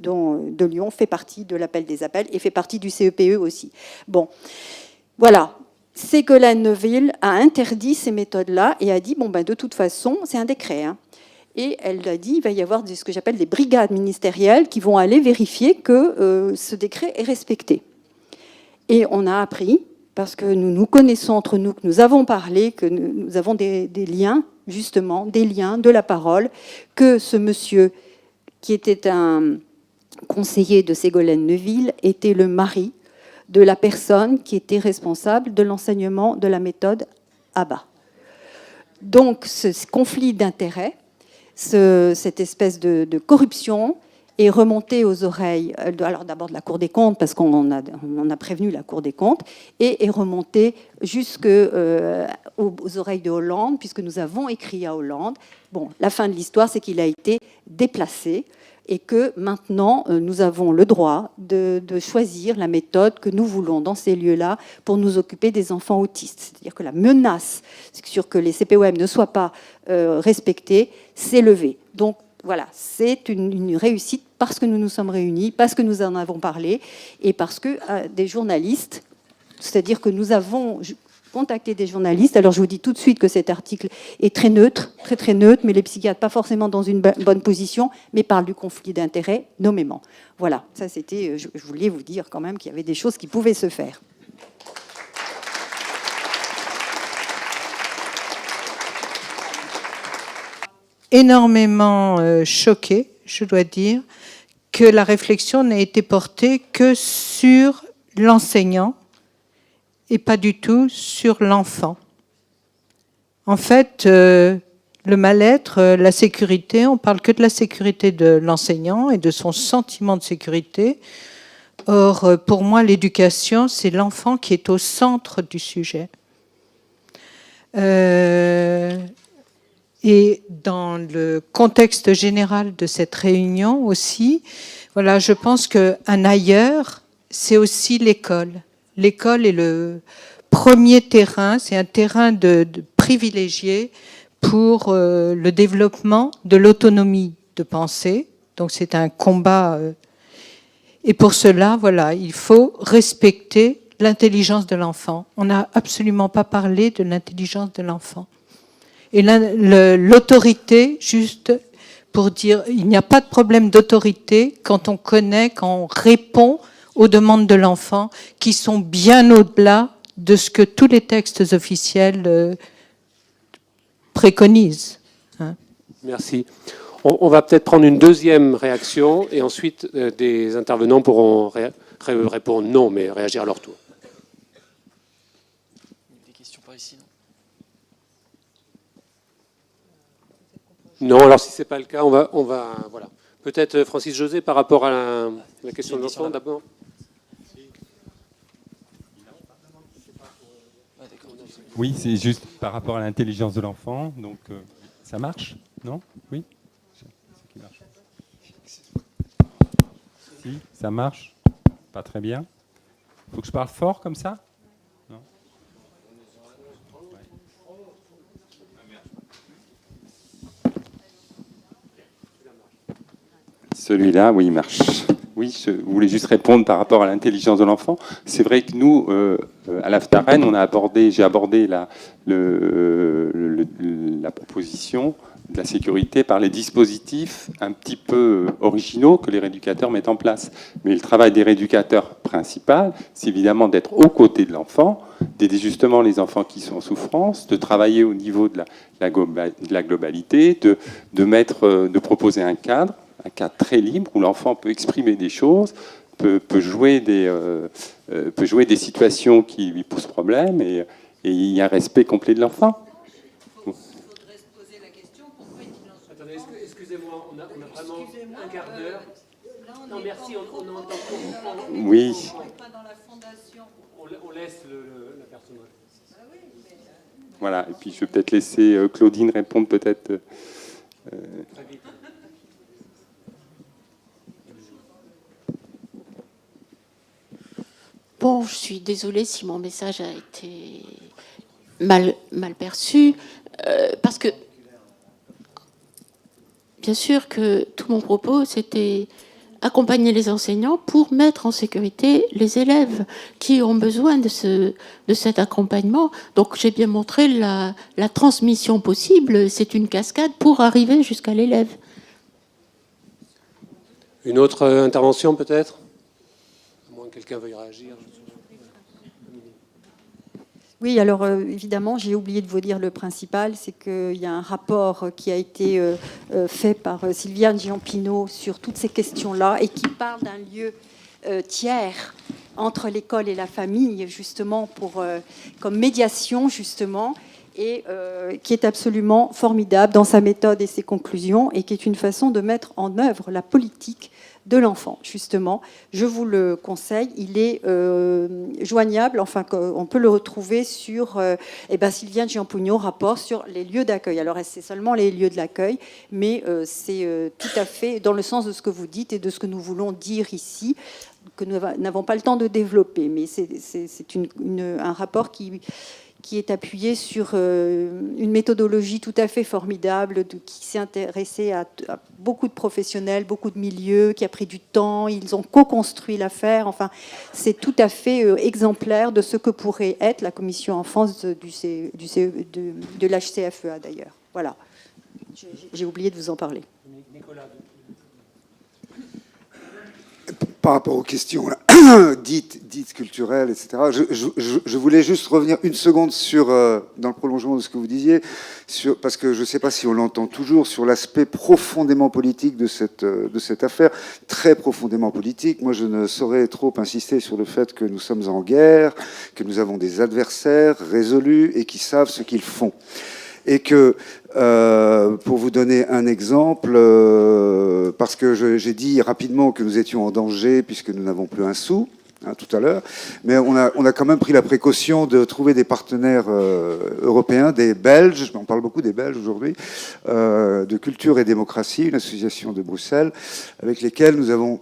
Speaker 1: de Lyon fait partie de l'appel des appels et fait partie du CEPE aussi. Bon, voilà. Ségolène Neuville a interdit ces méthodes-là et a dit, bon, ben, de toute façon, c'est un décret, hein. Et elle a dit, il va y avoir ce que j'appelle des brigades ministérielles qui vont aller vérifier que ce décret est respecté. Et on a appris, parce que nous nous connaissons entre nous, que nous avons parlé, que nous avons des liens, justement, des liens de la parole, que ce monsieur, qui était un conseiller de Ségolène Neuville, était le mari de la personne qui était responsable de l'enseignement de la méthode ABA. Donc, ce conflit d'intérêts, cette espèce de corruption, est remonté aux oreilles, alors d'abord de la Cour des comptes, parce qu'on a prévenu la Cour des comptes, et est remonté jusqu'aux oreilles de Hollande, puisque nous avons écrit à Hollande. Bon, la fin de l'histoire, c'est qu'il a été déplacé, et que maintenant, nous avons le droit de choisir la méthode que nous voulons dans ces lieux-là pour nous occuper des enfants autistes. C'est-à-dire que la menace sur que les CPOM ne soient pas respectés s'est levée. Donc, voilà, c'est une réussite parce que nous nous sommes réunis, parce que nous en avons parlé et parce que des journalistes, c'est-à-dire que nous avons contacté des journalistes. Alors je vous dis tout de suite que cet article est très neutre, très neutre, mais les psychiatres pas forcément dans une bonne position, mais parlent du conflit d'intérêts nommément. Voilà, ça c'était, je voulais vous dire quand même qu'il y avait des choses qui pouvaient se faire.
Speaker 4: Énormément choquée, je dois dire, que la réflexion n'a été portée que sur l'enseignant et pas du tout sur l'enfant. En fait, le mal-être, la sécurité, on parle que de la sécurité de l'enseignant et de son sentiment de sécurité. Or, pour moi, l'éducation, c'est l'enfant qui est au centre du sujet. Et dans le contexte général de cette réunion aussi, voilà, je pense qu'un ailleurs, c'est aussi l'école. L'école est le premier terrain, c'est un terrain de privilégié pour le développement de l'autonomie de pensée. Donc c'est un combat. Et pour cela, voilà, il faut respecter l'intelligence de l'enfant. On n'a absolument pas parlé de l'intelligence de l'enfant. Et l'autorité, juste pour dire, il n'y a pas de problème d'autorité quand on connaît, quand on répond aux demandes de l'enfant, qui sont bien au-delà de ce que tous les textes officiels préconisent. Hein.
Speaker 5: Merci. On va peut-être prendre une deuxième réaction, et ensuite des intervenants pourront répondre non, mais réagir à leur tour.
Speaker 6: Des questions par ici, non ?
Speaker 5: Non, alors si ce n'est pas le cas, on va voilà. Peut-être Francis José par rapport à la question de l'enfant d'abord.
Speaker 7: Oui, c'est juste par rapport à l'intelligence de l'enfant. Donc, ça marche? Non? Oui? C'est qui marche. Si, ça marche. Pas très bien. Il faut que je parle fort comme ça? Non? Celui-là, oui, il marche. Oui, je voulais juste répondre par rapport à l'intelligence de l'enfant. C'est vrai que nous, à l'AFTAREN, j'ai abordé la proposition
Speaker 6: de la sécurité par les dispositifs un petit peu originaux que les rééducateurs mettent en place. Mais le travail des rééducateurs principal, c'est évidemment d'être aux côtés de l'enfant, d'aider justement les enfants qui sont en souffrance, de travailler au niveau de la globalité, de proposer un cadre très libre où l'enfant peut exprimer des choses, peut jouer des situations qui lui posent problème, et il y a un respect complet de l'enfant.
Speaker 5: Excusez-moi, on a vraiment un quart d'heure. Non, merci, on entend.
Speaker 6: Oui.
Speaker 5: On laisse la personne.
Speaker 6: Voilà, et puis je vais peut-être laisser Claudine répondre peut-être.
Speaker 5: Très vite.
Speaker 8: Bon, je suis désolée si mon message a été mal perçu, parce que bien sûr que tout mon propos, c'était accompagner les enseignants pour mettre en sécurité les élèves qui ont besoin de cet accompagnement. Donc j'ai bien montré la transmission possible, c'est une cascade pour arriver jusqu'à l'élève.
Speaker 5: Une autre intervention peut-être ? À moins que quelqu'un veuille réagir.
Speaker 1: Oui, alors évidemment, j'ai oublié de vous dire le principal, c'est qu'il y a un rapport qui a été fait par Sylviane Giampino sur toutes ces questions-là et qui parle d'un lieu tiers entre l'école et la famille, justement, comme médiation, justement, et qui est absolument formidable dans sa méthode et ses conclusions, et qui est une façon de mettre en œuvre la politique de l'enfant, justement. Je vous le conseille. Il est joignable, enfin, on peut le retrouver sur Sylviane Giampino, rapport sur les lieux d'accueil. Alors, c'est seulement les lieux de l'accueil, mais c'est tout à fait dans le sens de ce que vous dites et de ce que nous voulons dire ici, que nous n'avons pas le temps de développer. Mais c'est un rapport qui est appuyé sur une méthodologie tout à fait formidable, qui s'est intéressée à beaucoup de professionnels, beaucoup de milieux, qui a pris du temps. Ils ont co-construit l'affaire. Enfin, c'est tout à fait exemplaire de ce que pourrait être la commission enfance de l'HCFEA, d'ailleurs. Voilà. J'ai oublié de vous en parler.
Speaker 5: Nicolas.
Speaker 9: Par rapport aux questions là, dites culturelles, etc., je voulais juste revenir une seconde dans le prolongement de ce que vous disiez, parce que je ne sais pas si on l'entend toujours, sur l'aspect profondément politique de cette affaire, très profondément politique. Moi, je ne saurais trop insister sur le fait que nous sommes en guerre, que nous avons des adversaires résolus et qui savent ce qu'ils font. Et que, pour vous donner un exemple, parce que j'ai dit rapidement que nous étions en danger puisque nous n'avons plus un sou, tout à l'heure, mais on a quand même pris la précaution de trouver des partenaires européens, des Belges, on parle beaucoup des Belges aujourd'hui, de Culture et Démocratie, une association de Bruxelles, avec lesquels nous avons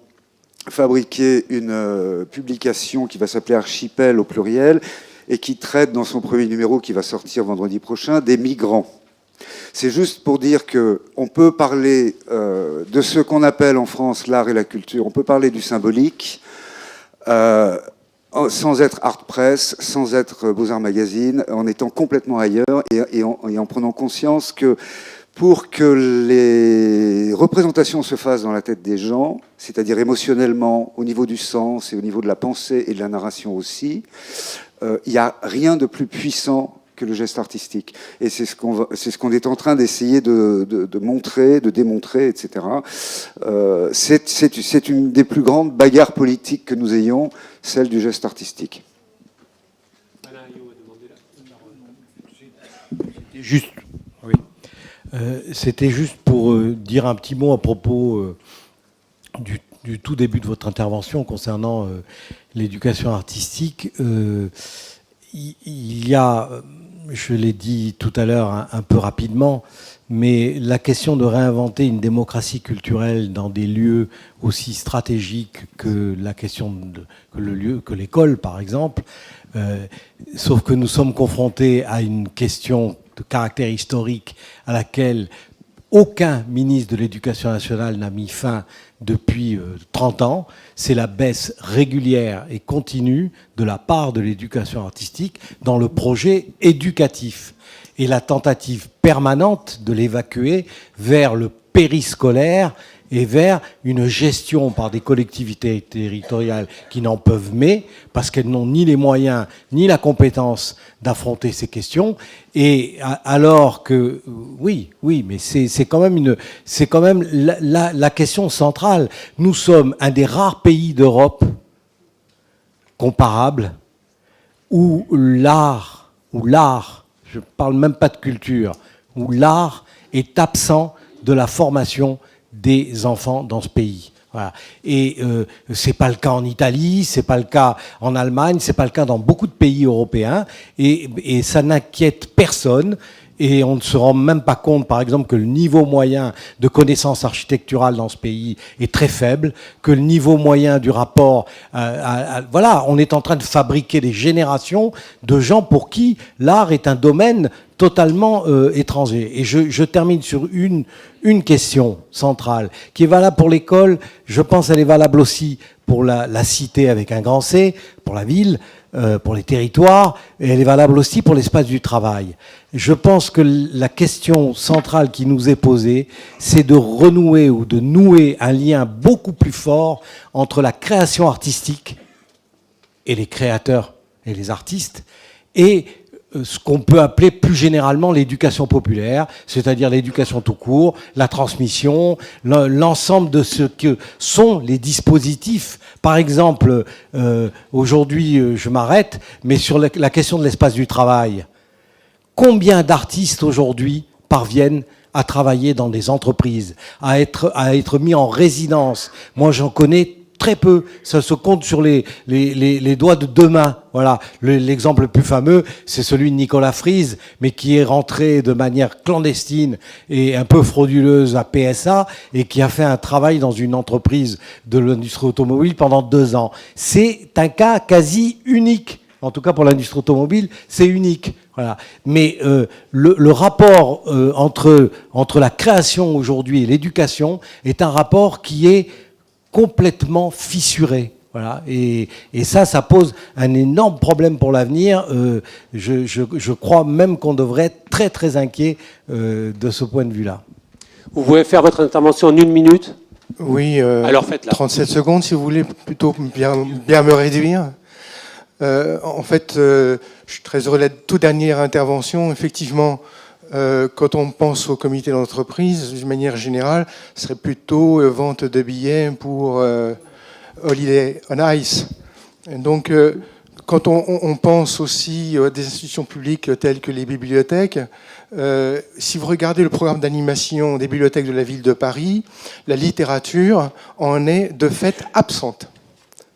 Speaker 9: fabriqué une publication qui va s'appeler Archipel au pluriel, et qui traite dans son premier numéro, qui va sortir vendredi prochain, des migrants. C'est juste pour dire qu'on peut parler de ce qu'on appelle en France l'art et la culture, on peut parler du symbolique, sans être Art Press, sans être Beaux-Arts Magazine, en étant complètement ailleurs et en prenant conscience que pour que les représentations se fassent dans la tête des gens, c'est-à-dire émotionnellement, au niveau du sens et au niveau de la pensée et de la narration aussi, il n'y a rien de plus puissant que le geste artistique. Et c'est ce qu'on est en train d'essayer de montrer, de démontrer, etc. C'est une des plus grandes bagarres politiques que nous ayons, celle du geste artistique.
Speaker 10: C'était juste pour dire un petit mot à propos du tout début de votre intervention concernant l'éducation artistique. Il y a, je l'ai dit tout à l'heure un peu rapidement, mais la question de réinventer une démocratie culturelle dans des lieux aussi stratégiques que la question que l'école, par exemple, sauf que nous sommes confrontés à une question de caractère historique à laquelle aucun ministre de l'Éducation nationale n'a mis fin depuis 30 ans, c'est la baisse régulière et continue de la part de l'éducation artistique dans le projet éducatif. et la tentative permanente de l'évacuer vers le périscolaire et vers une gestion par des collectivités territoriales qui n'en peuvent mais, parce qu'elles n'ont ni les moyens ni la compétence d'affronter ces questions. Et alors que, oui, mais c'est quand même la question centrale. Nous sommes un des rares pays d'Europe comparables où l'art, je ne parle même pas de culture, où l'art est absent de la formation des enfants dans ce pays. Voilà. Et c'est pas le cas en Italie, c'est pas le cas en Allemagne, c'est pas le cas dans beaucoup de pays européens, et ça n'inquiète personne. Et on ne se rend même pas compte, par exemple, que le niveau moyen de connaissances architecturales dans ce pays est très faible, que le niveau moyen du rapport... voilà, on est en train de fabriquer des générations de gens pour qui l'art est un domaine totalement étranger. Et je termine sur une question centrale, qui est valable pour l'école. Je pense qu'elle est valable aussi pour la cité avec un grand C, pour la ville, pour les territoires, et elle est valable aussi pour l'espace du travail. Je pense que la question centrale qui nous est posée, c'est de renouer ou de nouer un lien beaucoup plus fort entre la création artistique et les créateurs et les artistes, et ce qu'on peut appeler plus généralement l'éducation populaire, c'est-à-dire l'éducation tout court, la transmission, l'ensemble de ce que sont les dispositifs. Par exemple, aujourd'hui, je m'arrête, mais sur la question de l'espace du travail, combien d'artistes aujourd'hui parviennent à travailler dans des entreprises, à être mis en résidence? Moi, j'en connais très peu, ça se compte sur les doigts de deux mains. Voilà, l'exemple le plus fameux, c'est celui de Nicolas Fries, mais qui est rentré de manière clandestine et un peu frauduleuse à PSA et qui a fait un travail dans une entreprise de l'industrie automobile pendant 2 ans. C'est un cas quasi unique. En tout cas, pour l'industrie automobile, c'est unique. Voilà. Mais le rapport entre la création aujourd'hui et l'éducation est un rapport qui est complètement fissuré. Voilà. Et ça pose un énorme problème pour l'avenir. Je crois même qu'on devrait être très très inquiet de ce point de vue-là.
Speaker 5: Vous pouvez faire votre intervention en 1 minute?
Speaker 11: Oui,
Speaker 5: alors faites-la.
Speaker 11: 37 secondes si vous voulez, plutôt bien me réduire. En fait, je suis très heureux de la toute dernière intervention. Effectivement, quand on pense au comité d'entreprise, d'une manière générale, ce serait plutôt vente de billets pour Holiday on Ice. Et donc, quand on pense aussi à des institutions publiques telles que les bibliothèques, si vous regardez le programme d'animation des bibliothèques de la ville de Paris, la littérature en est de fait absente.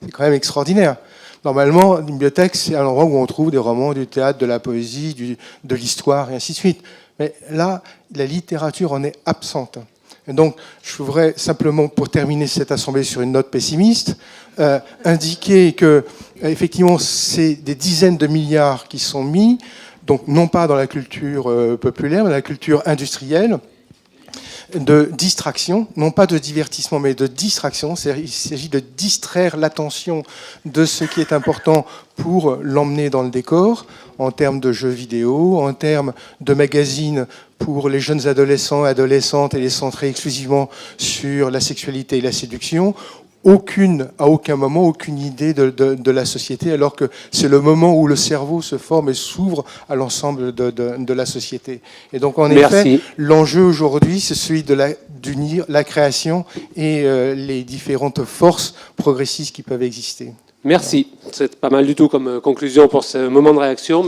Speaker 11: C'est quand même extraordinaire. Normalement, une bibliothèque, c'est un endroit où on trouve des romans, du théâtre, de la poésie, de l'histoire, et ainsi de suite. Mais là, la littérature en est absente. Et donc, je voudrais simplement, pour terminer cette assemblée sur une note pessimiste, indiquer que, effectivement, c'est des dizaines de milliards qui sont mis, donc non pas dans la culture populaire, mais dans la culture industrielle, de distraction, non pas de divertissement, mais de distraction. Il s'agit de distraire l'attention de ce qui est important pour l'emmener dans le décor, en termes de jeux vidéo, en termes de magazines pour les jeunes adolescents et adolescentes et les centrer exclusivement sur la sexualité et la séduction. À aucun moment, aucune idée de la société, alors que c'est le moment où le cerveau se forme et s'ouvre à l'ensemble de la société. Et donc, en effet, l'enjeu aujourd'hui, c'est celui d'unir la création et les différentes forces progressistes qui peuvent exister.
Speaker 5: Merci. C'est pas mal du tout comme conclusion pour ce moment de réaction.